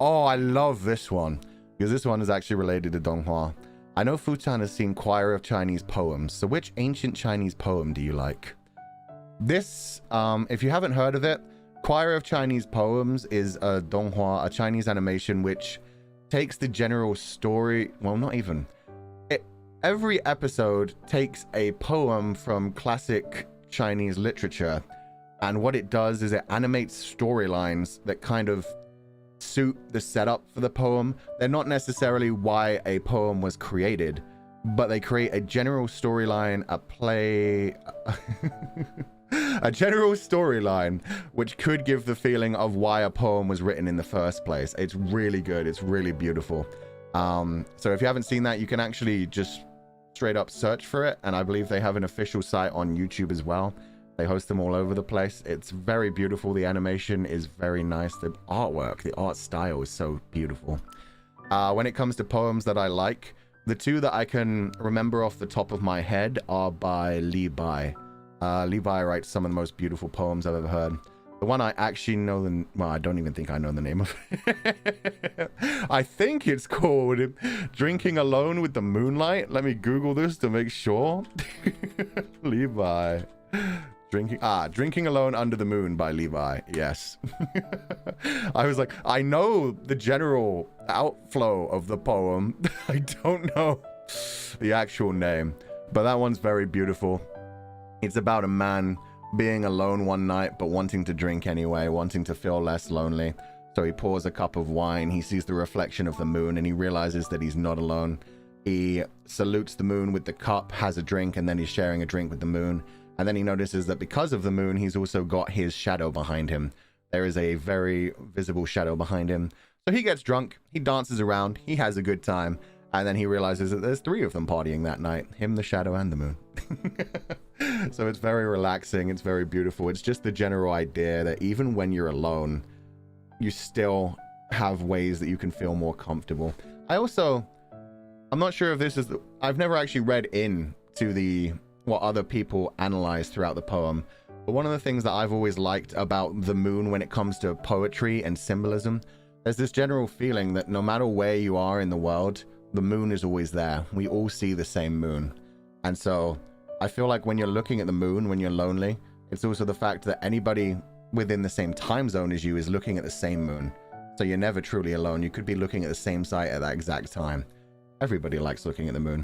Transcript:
Oh, I love this one because this one is actually related to Donghua. I know Futan has seen Choir of Chinese Poems. So which ancient Chinese poem do you like? This, if you haven't heard of it, Choir of Chinese Poems is a Donghua, a Chinese animation which takes the general story. Well, not even. Every episode takes a poem from classic Chinese literature, and what it does is it animates storylines that kind of suit the setup for the poem. They're not necessarily why a poem was created, but they create a general storyline, a play, a general storyline which could give the feeling of why a poem was written in the first place. It's really good. It's really beautiful. So if you haven't seen that, you can actually just straight up search for it, and I believe they have an official site on YouTube as well. They host them all over the place. It's very beautiful. The animation is very nice. The artwork, the art style is so beautiful. When it comes to poems that I like, the two that I can remember off the top of my head are by Li Bai. Li Bai writes some of the most beautiful poems I've ever heard. The one I actually know, well, I don't even think I know the name of it. I think it's called Drinking Alone with the Moonlight. Let me Google this to make sure. Levi. Drinking Alone Under the Moon by Levi. Yes. I was like, I know the general outflow of the poem. I don't know the actual name, but that one's very beautiful. It's about a man being alone one night, but wanting to drink anyway, wanting to feel less lonely. So he pours a cup of wine, he sees the reflection of the moon, and he realizes that he's not alone. He salutes the moon with the cup, has a drink, and then he's sharing a drink with the moon. And then he notices that because of the moon, he's also got his shadow behind him. There is a very visible shadow behind him. So he gets drunk, he dances around, he has a good time, and then he realizes that there's three of them partying that night. Him, the shadow, and the moon. So it's very relaxing, it's very beautiful. It's just the general idea that even when you're alone, you still have ways that you can feel more comfortable. I'm not sure if this is I've never actually read into what other people analyze throughout the poem, but one of the things that I've always liked about the moon when it comes to poetry and symbolism, there's this general feeling that no matter where you are in the world, the moon is always there. We all see the same moon. And so I feel like when you're looking at the moon, when you're lonely, it's also the fact that anybody within the same time zone as you is looking at the same moon. So you're never truly alone. You could be looking at the same site at that exact time. Everybody likes looking at the moon.